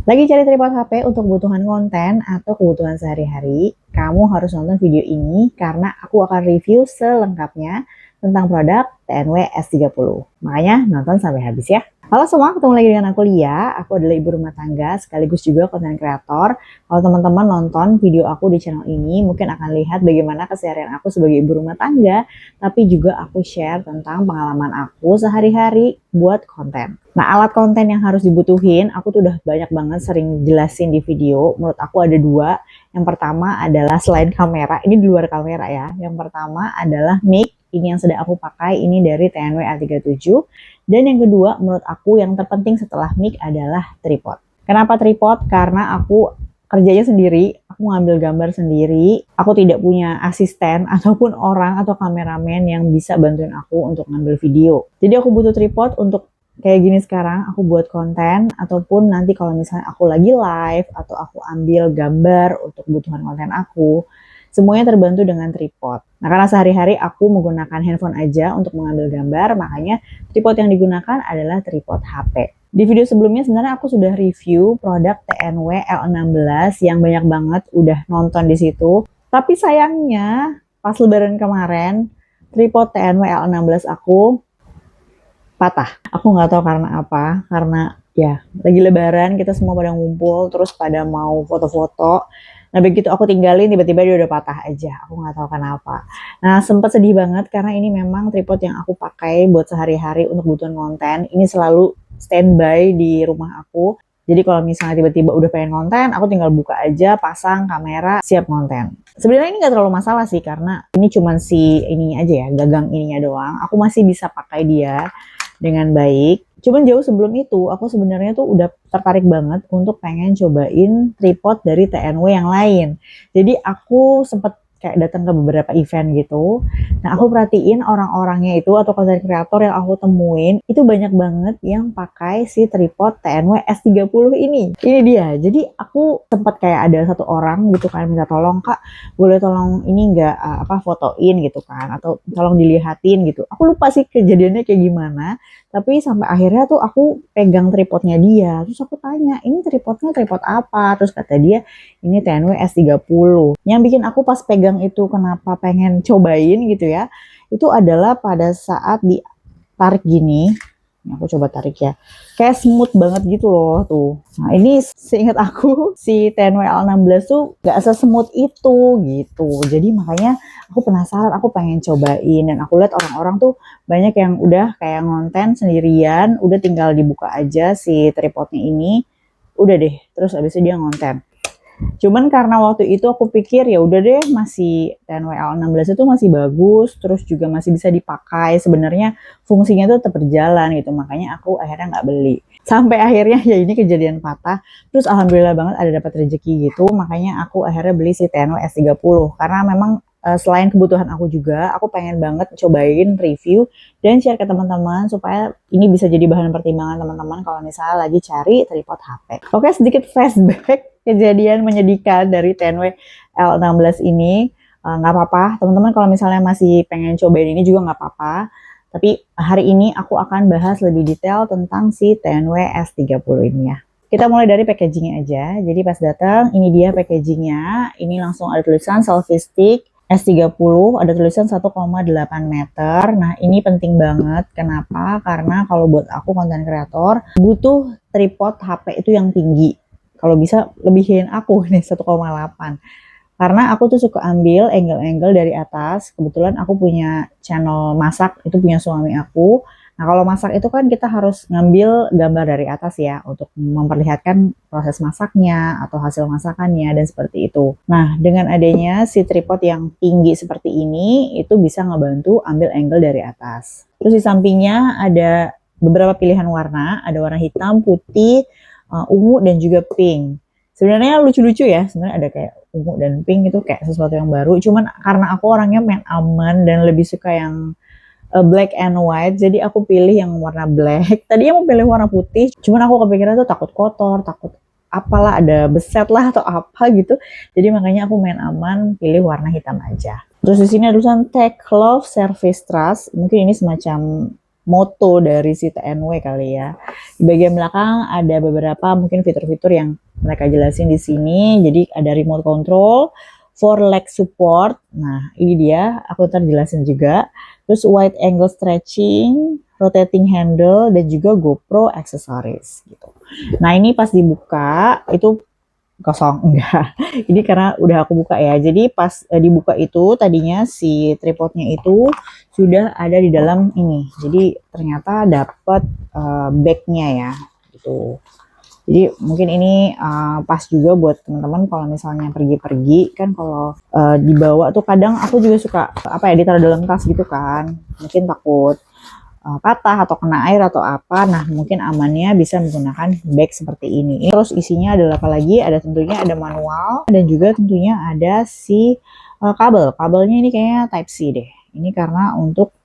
Lagi cari tripod HP untuk kebutuhan konten atau kebutuhan sehari-hari? Kamu harus nonton video ini karena aku akan review selengkapnya tentang produk TNW S30. Makanya nonton sampai habis ya. Halo semua, ketemu lagi dengan aku Lia. Aku adalah ibu rumah tangga sekaligus juga konten kreator. Kalau teman-teman nonton video aku di channel ini, mungkin akan lihat bagaimana keseharian aku sebagai ibu rumah tangga, tapi juga aku share tentang pengalaman aku sehari-hari buat konten. Nah, alat konten yang harus dibutuhin, aku tuh udah banyak banget sering jelasin di video. Menurut aku ada dua. Yang pertama adalah selain kamera, ini di luar kamera ya. Yang pertama adalah mic, ini yang sedang aku pakai, ini dari TNW A37. Dan yang kedua, menurut aku yang terpenting setelah mic adalah tripod. Kenapa tripod? Karena aku kerjanya sendiri, aku ngambil gambar sendiri, aku tidak punya asisten ataupun orang atau kameramen yang bisa bantuin aku untuk ngambil video. Jadi aku butuh tripod untuk kayak gini sekarang, aku buat konten, ataupun nanti kalau misalnya aku lagi live, atau aku ambil gambar untuk kebutuhan konten aku, semuanya terbantu dengan tripod. Nah, karena sehari-hari aku menggunakan handphone aja untuk mengambil gambar, makanya tripod yang digunakan adalah tripod HP. Di video sebelumnya sebenarnya aku sudah review produk TNW L16 yang banyak banget udah nonton di situ. Tapi sayangnya pas lebaran kemarin, tripod TNW L16 aku patah. Aku nggak tahu karena apa, karena ya lagi lebaran kita semua pada ngumpul terus pada mau foto-foto. Nah begitu aku tinggalin tiba-tiba dia udah patah aja. Aku nggak tahu kenapa. Nah sempat sedih banget karena ini memang tripod yang aku pakai buat sehari-hari untuk kebutuhan konten. Ini selalu standby di rumah aku. Jadi kalau misalnya tiba-tiba udah pengen konten, aku tinggal buka aja, pasang kamera, siap konten. Sebenarnya ini nggak terlalu masalah sih karena ini cuman si ini aja ya, gagang ininya doang. Aku masih bisa pakai dia dengan baik. Cuman jauh sebelum itu, aku sebenarnya tuh udah tertarik banget untuk pengen cobain tripod dari TNW yang lain. Jadi aku sempet kayak datang ke beberapa event gitu. Nah, aku perhatiin orang-orangnya itu atau konten kreator yang aku temuin itu banyak banget yang pakai si tripod TNW S30 ini. Ini dia. Jadi aku sempat kayak ada satu orang gitu kan minta tolong, "Kak, boleh tolong ini enggak fotoin gitu kan atau tolong dilihatin gitu." Aku lupa sih kejadiannya kayak gimana, tapi sampai akhirnya tuh aku pegang tripodnya dia. Terus aku tanya, "Ini tripodnya tripod apa?" Terus kata dia, "Ini TNW S30. Yang bikin aku pas pegang itu kenapa pengen cobain gitu ya, itu adalah pada saat ditarik gini, aku coba tarik ya, kayak smooth banget gitu loh tuh. Nah ini seingat aku si TNW L16 tuh gak sesmooth itu gitu. Jadi makanya aku penasaran, aku pengen cobain. Dan aku lihat orang-orang tuh banyak yang udah kayak ngonten sendirian, udah tinggal dibuka aja si tripodnya ini, udah deh, terus abis itu dia ngonten. Cuman karena waktu itu aku pikir ya udah deh masih TNWL 16 itu masih bagus, terus juga masih bisa dipakai. Sebenarnya fungsinya tuh tetap berjalan gitu. Makanya aku akhirnya nggak beli. Sampai akhirnya ya ini kejadian patah. Terus alhamdulillah banget ada dapat rezeki gitu. Makanya aku akhirnya beli si TNW S30 karena memang selain kebutuhan aku juga, aku pengen banget cobain review dan share ke teman-teman supaya ini bisa jadi bahan pertimbangan teman-teman kalau misalnya lagi cari tripod HP. Oke, sedikit flashback kejadian menyedihkan dari TNW L16 ini. Nggak apa-apa, teman-teman kalau misalnya masih pengen cobain ini juga nggak apa-apa. Tapi hari ini aku akan bahas lebih detail tentang si TNW S30 ini ya. Kita mulai dari packagingnya aja. Jadi pas datang, ini dia packagingnya. Ini langsung ada tulisan selfie stick S30, ada tulisan 1,8 meter. Nah ini penting banget. Kenapa? Karena kalau buat aku konten kreator, butuh tripod HP itu yang tinggi. Kalau bisa lebihin aku nih 1,8. Karena aku tuh suka ambil angle-angle dari atas. Kebetulan aku punya channel masak, itu punya suami aku. Nah kalau masak itu kan kita harus ngambil gambar dari atas ya, untuk memperlihatkan proses masaknya atau hasil masakannya dan seperti itu. Nah dengan adanya si tripod yang tinggi seperti ini, itu bisa ngebantu ambil angle dari atas. Terus di sampingnya ada beberapa pilihan warna, ada warna hitam, putih, ungu dan juga pink. Sebenarnya lucu-lucu ya, sebenarnya ada kayak ungu dan pink itu kayak sesuatu yang baru. Cuman karena aku orangnya main aman dan lebih suka yang black and white, jadi aku pilih yang warna black. Tadinya mau pilih warna putih, cuman aku kepikiran tuh takut kotor, takut apalah ada beset lah atau apa gitu. Jadi makanya aku main aman, pilih warna hitam aja. Terus di sini ada tulisan Take Love Service Trust. Mungkin ini semacam moto dari si TNW kali ya. Di bagian belakang ada beberapa mungkin fitur-fitur yang mereka jelasin di sini. Jadi ada remote control, for leg support. Nah, ini dia, aku ntar jelasin juga. Terus wide angle stretching, rotating handle, dan juga GoPro accessories gitu. Nah, ini pas dibuka itu kosong, enggak. Ini karena udah aku buka ya. Jadi pas dibuka itu tadinya si tripodnya itu sudah ada di dalam ini. Jadi ternyata dapat bagnya ya gitu. Jadi mungkin ini pas juga buat teman-teman kalau misalnya pergi-pergi kan, kalau dibawa tuh kadang aku juga suka apa ya, ditaruh dalam tas gitu kan. Mungkin takut patah atau kena air atau apa. Nah, mungkin amannya bisa menggunakan bag seperti ini. Terus isinya adalah apa lagi? Ada tentunya ada manual dan juga tentunya ada si kabel. Kabelnya ini kayaknya Type C deh. Ini karena untuk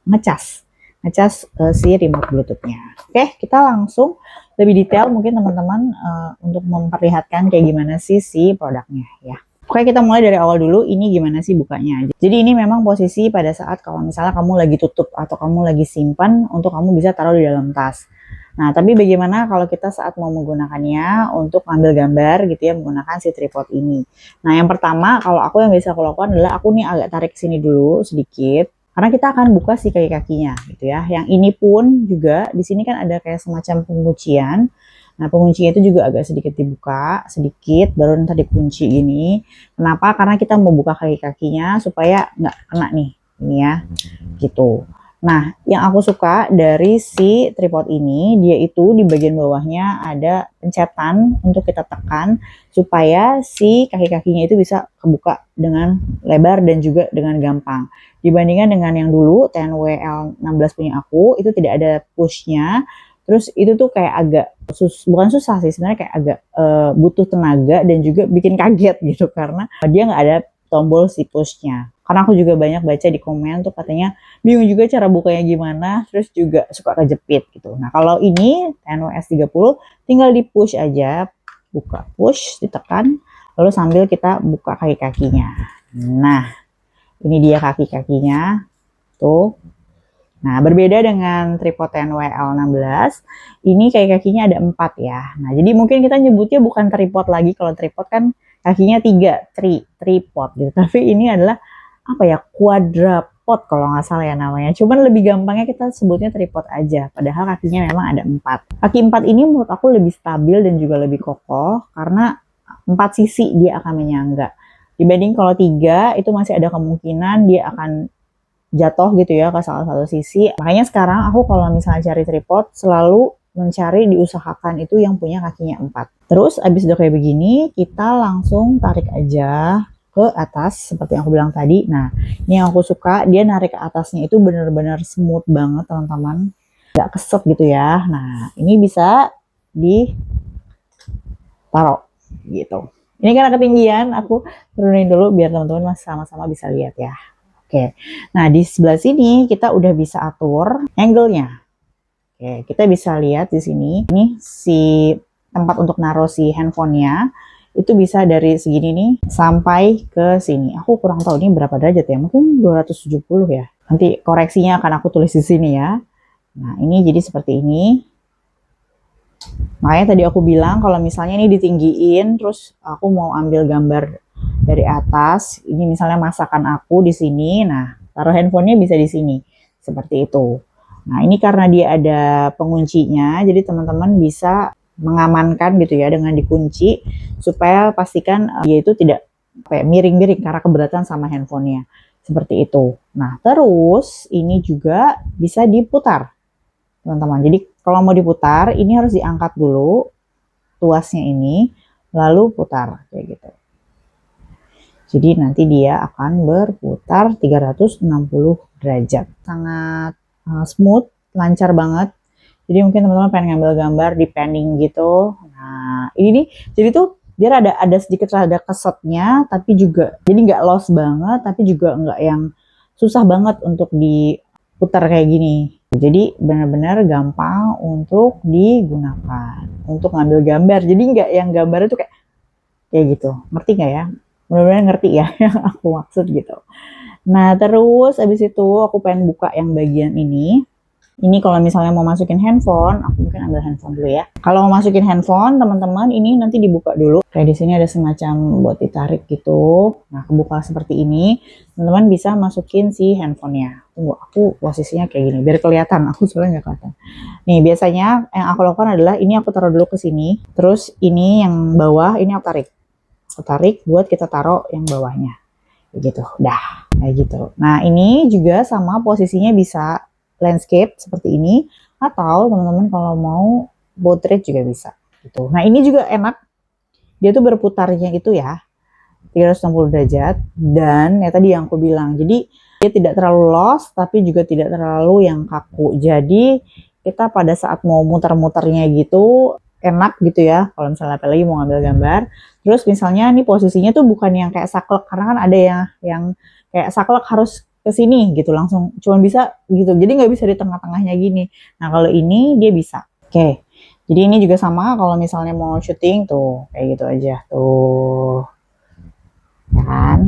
ngecas si remote Bluetooth-nya. Oke, kita langsung lebih detail mungkin teman-teman untuk memperlihatkan kayak gimana sih si produknya ya. Oke, kita mulai dari awal dulu. Ini gimana sih bukanya? Jadi ini memang posisi pada saat kalau misalnya kamu lagi tutup atau kamu lagi simpan untuk kamu bisa taruh di dalam tas. Nah, tapi bagaimana kalau kita saat mau menggunakannya untuk ngambil gambar gitu ya, menggunakan si tripod ini. Nah, yang pertama kalau aku yang bisa aku lakukan adalah aku nih agak tarik sini dulu sedikit. Karena kita akan buka si kaki-kakinya gitu ya. Yang ini pun juga di sini kan ada kayak semacam penguncian. Nah, penguncinya itu juga agak sedikit dibuka, sedikit, baru nanti dikunci gini. Kenapa? Karena kita mau buka kaki-kakinya supaya nggak kena nih, ini ya, gitu. Nah, yang aku suka dari si tripod ini, dia itu di bagian bawahnya ada pencetan untuk kita tekan, supaya si kaki-kakinya itu bisa kebuka dengan lebar dan juga dengan gampang. Dibandingkan dengan yang dulu, TNW L16 punya aku, itu tidak ada pushnya. Terus itu tuh kayak agak bukan susah sih sebenarnya, kayak agak butuh tenaga dan juga bikin kaget gitu karena dia nggak ada tombol si pushnya. Karena aku juga banyak baca di komen tuh katanya bingung juga cara bukanya gimana, terus juga suka kejepit gitu. Nah, kalau ini TNWS 30 tinggal di push aja, buka push, ditekan, lalu sambil kita buka kaki-kakinya. Nah, ini dia kaki-kakinya tuh. Nah, berbeda dengan tripod TNW L16, ini kaki-kakinya ada 4 ya. Nah, jadi mungkin kita nyebutnya bukan tripod lagi. Kalau tripod kan kakinya 3, tripod gitu. Tapi ini adalah apa ya, quadrapod kalau nggak salah ya namanya. Cuman lebih gampangnya kita sebutnya tripod aja. Padahal kakinya memang ada 4. Kaki 4 ini menurut aku lebih stabil dan juga lebih kokoh karena 4 sisi dia akan menyangga. Dibanding kalau 3 itu masih ada kemungkinan dia akan jatuh gitu ya ke salah satu sisi. Makanya sekarang aku kalau misalnya cari tripod selalu mencari, diusahakan itu yang punya kakinya 4. Terus abis udah kayak begini, kita langsung tarik aja ke atas seperti yang aku bilang tadi. Nah, ini yang aku suka, dia narik ke atasnya itu bener-bener smooth banget teman-teman. Gak keset gitu ya. Nah, ini bisa ditaruh gitu. Ini karena ketinggian, aku turunin dulu biar teman-teman sama-sama bisa lihat ya. Oke, nah di sebelah sini kita udah bisa atur angle-nya. Oke, kita bisa lihat di sini, ini si tempat untuk naruh si handphonenya itu bisa dari segini nih sampai ke sini. Aku kurang tahu ini berapa derajat ya, mungkin 270 ya. Nanti koreksinya akan aku tulis di sini ya. Nah, ini jadi seperti ini. Makanya tadi aku bilang kalau misalnya ini ditinggiin, terus aku mau ambil gambar dari atas, ini misalnya masakan aku di sini, nah taruh handphonenya bisa di sini, seperti itu. Nah, ini karena dia ada penguncinya, jadi teman-teman bisa mengamankan gitu ya dengan dikunci, supaya pastikan dia itu tidak kayak miring-miring karena keberatan sama handphonenya, seperti itu. Nah, terus ini juga bisa diputar, teman-teman. Jadi kalau mau diputar, ini harus diangkat dulu tuasnya ini, lalu putar kayak gitu. Jadi nanti dia akan berputar 360 derajat. Sangat smooth, lancar banget. Jadi mungkin teman-teman pengen ngambil gambar di panning gitu. Nah, ini nih, jadi tuh dia ada sedikit rada kesetnya, tapi juga jadi nggak lost banget, tapi juga nggak yang susah banget untuk diputar kayak gini. Jadi benar-benar gampang untuk digunakan untuk ngambil gambar. Jadi nggak yang gambar itu kayak gitu. Ngerti nggak ya? Mudah-mudahan ngerti ya yang aku maksud gitu. Nah, terus abis itu aku pengen buka yang bagian ini. Ini kalau misalnya mau masukin handphone, aku mungkin ambil handphone dulu ya. Kalau mau masukin handphone, teman-teman ini nanti dibuka dulu. Kayak di sini ada semacam buat ditarik gitu. Nah, kebuka seperti ini. Teman-teman bisa masukin si handphonenya. Tunggu, aku posisinya kayak gini biar kelihatan. Aku soalnya nggak kelihatan. Nih, biasanya yang aku lakukan adalah ini aku taruh dulu ke sini. Terus ini yang bawah, ini aku tarik. Aku tarik buat kita taruh yang bawahnya. Kayak gitu. Dah, kayak gitu. Nah, ini juga sama posisinya bisa landscape seperti ini, atau teman-teman kalau mau portrait juga bisa gitu. Nah, ini juga enak, dia tuh berputarnya itu ya 360 derajat, dan ya tadi yang aku bilang, jadi dia tidak terlalu lost tapi juga tidak terlalu yang kaku. Jadi kita pada saat mau muter-muternya gitu enak gitu ya, kalau misalnya apalagi mau ngambil gambar. Terus misalnya nih posisinya tuh bukan yang kayak saklek, karena kan ada yang kayak saklek harus ke sini gitu langsung, cuman bisa gitu, jadi nggak bisa di tengah-tengahnya gini. Nah, kalau ini dia bisa. Oke, jadi ini juga sama kalau misalnya mau syuting tuh kayak gitu aja tuh, ya kan,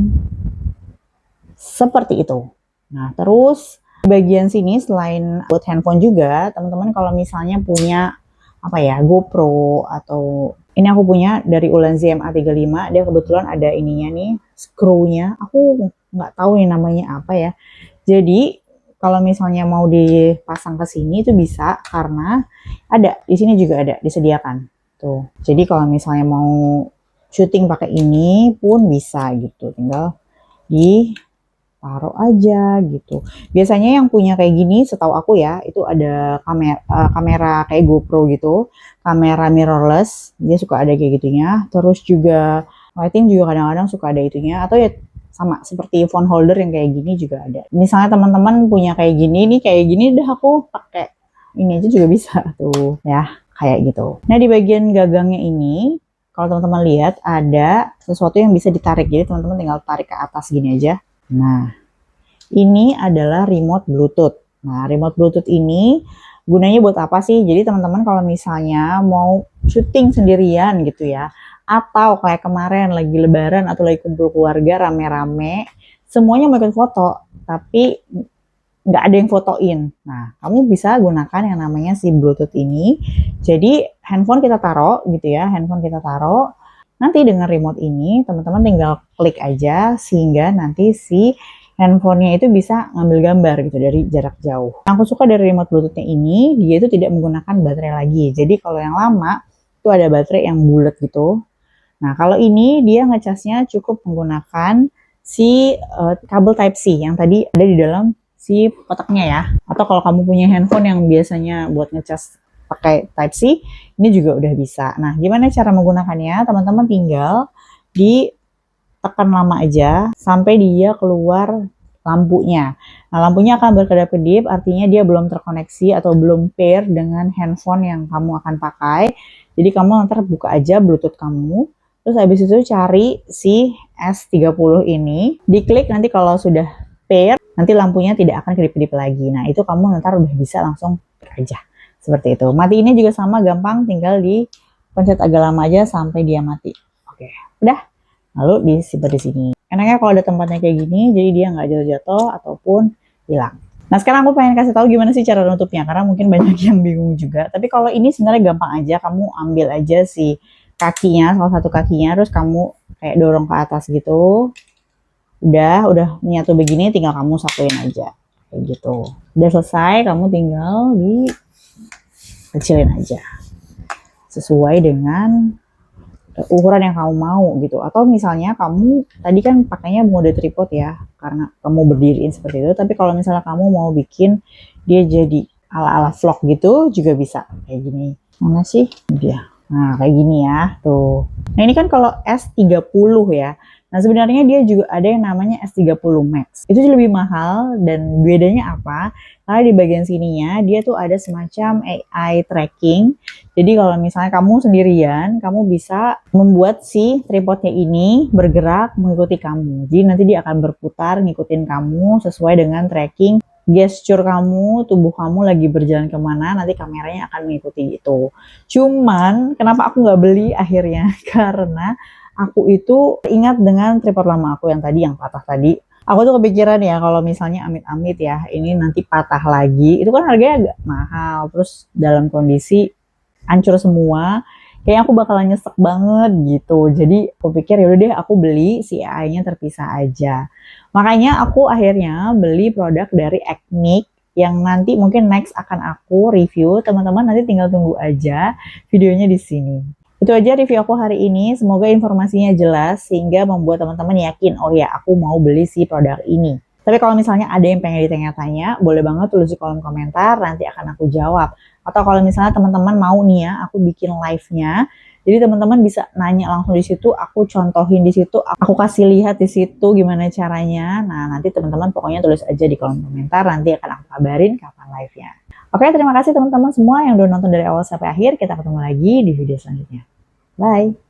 seperti itu. Nah, terus di bagian sini selain buat handphone juga, teman-teman kalau misalnya punya apa ya, GoPro, atau ini aku punya dari Ulanzi MA35, dia kebetulan ada ininya nih, screw-nya. Aku nggak tahu nih namanya apa ya. Jadi kalau misalnya mau dipasang ke sini itu bisa, karena ada di sini juga ada disediakan. Tuh. Jadi kalau misalnya mau syuting pakai ini pun bisa gitu. Tinggal ditaruh aja gitu. Biasanya yang punya kayak gini setahu aku ya, itu ada kamera kayak GoPro gitu, kamera mirrorless, dia suka ada kayak gitunya. Terus juga lighting juga kadang-kadang suka ada itunya, atau ya sama seperti phone holder yang kayak gini juga ada. Misalnya teman-teman punya kayak gini nih, kayak gini udah aku pakai ini aja juga bisa tuh ya, kayak gitu. Nah, di bagian gagangnya ini kalau teman-teman lihat ada sesuatu yang bisa ditarik, jadi teman-teman tinggal tarik ke atas gini aja. Nah, ini adalah remote Bluetooth. Nah, remote Bluetooth ini gunanya buat apa sih? Jadi teman-teman kalau misalnya mau syuting sendirian gitu ya, atau kayak kemarin lagi lebaran atau lagi kumpul keluarga rame-rame, semuanya mau ikut foto, tapi nggak ada yang fotoin. Nah, kamu bisa gunakan yang namanya si Bluetooth ini. Jadi handphone kita taruh gitu ya, handphone kita taruh. Nanti dengan remote ini, teman-teman tinggal klik aja sehingga nanti si handphonenya itu bisa ngambil gambar gitu dari jarak jauh. Yang aku suka dari remote Bluetooth-nya ini, dia itu tidak menggunakan baterai lagi. Jadi kalau yang lama itu ada baterai yang bulat gitu. Nah, kalau ini dia ngecasnya cukup menggunakan si kabel Type C yang tadi ada di dalam si kotaknya ya. Atau kalau kamu punya handphone yang biasanya buat ngecas pakai Type C, ini juga udah bisa. Nah, gimana cara menggunakannya? Teman-teman tinggal ditekan lama aja sampai dia keluar lampunya. Nah, lampunya akan berkedap-kedip, artinya dia belum terkoneksi atau belum pair dengan handphone yang kamu akan pakai. Jadi kamu nanti buka aja Bluetooth kamu, terus habis itu cari si S30 ini, diklik, nanti kalau sudah pair, nanti lampunya tidak akan kedip-kedip lagi. Nah, itu kamu nanti udah bisa langsung aja. Seperti itu. Matiinnya juga sama, gampang, tinggal dipencet agak lama aja sampai dia mati. Oke, udah. Lalu disimpan di sini. Enaknya kalau ada tempatnya kayak gini, jadi dia nggak jatuh-jatuh ataupun hilang. Nah, sekarang aku pengen kasih tahu gimana sih cara nutupnya, karena mungkin banyak yang bingung juga. Tapi kalau ini sebenarnya gampang aja, kamu ambil aja si kakinya, salah satu kakinya, terus kamu kayak dorong ke atas gitu. Udah menyatu begini, tinggal kamu satuin aja kayak gitu. Udah selesai, kamu tinggal dikecilin aja sesuai dengan ukuran yang kamu mau gitu. Atau misalnya kamu tadi kan pakainya mode tripod ya, karena kamu berdiriin seperti itu. Tapi kalau misalnya kamu mau bikin dia jadi ala-ala vlog gitu juga bisa kayak gini. Mana sih dia? Nah, kayak gini ya, tuh. Nah, ini kan kalau S30 ya. Nah, sebenarnya dia juga ada yang namanya S30 Max. Itu lebih mahal, dan bedanya apa? Karena di bagian sininya dia tuh ada semacam AI tracking. Jadi kalau misalnya kamu sendirian, kamu bisa membuat si tripodnya ini bergerak mengikuti kamu. Jadi nanti dia akan berputar ngikutin kamu sesuai dengan tracking gesture kamu, tubuh kamu lagi berjalan kemana, nanti kameranya akan mengikuti itu. Cuman, kenapa aku nggak beli akhirnya? Karena aku itu ingat dengan tripod lama aku yang tadi, yang patah tadi. Aku tuh kepikiran ya kalau misalnya amit-amit ya, ini nanti patah lagi, itu kan harganya agak mahal, terus dalam kondisi hancur semua, kayaknya aku bakalan nyesek banget gitu. Jadi aku pikir yaudah deh aku beli si AI-nya terpisah aja. Makanya aku akhirnya beli produk dari Eknik yang nanti mungkin next akan aku review. Teman-teman nanti tinggal tunggu aja videonya di sini. Itu aja review aku hari ini. Semoga informasinya jelas sehingga membuat teman-teman yakin, oh ya aku mau beli si produk ini. Tapi kalau misalnya ada yang pengen ditanya-tanya, boleh banget tulis di kolom komentar, nanti akan aku jawab. Atau kalau misalnya teman-teman mau nih ya, aku bikin live-nya, jadi teman-teman bisa nanya langsung di situ, aku contohin di situ, aku kasih lihat di situ gimana caranya. Nah, nanti teman-teman pokoknya tulis aja di kolom komentar, nanti akan aku kabarin kapan live-nya. Oke, terima kasih teman-teman semua yang udah nonton dari awal sampai akhir. Kita ketemu lagi di video selanjutnya. Bye!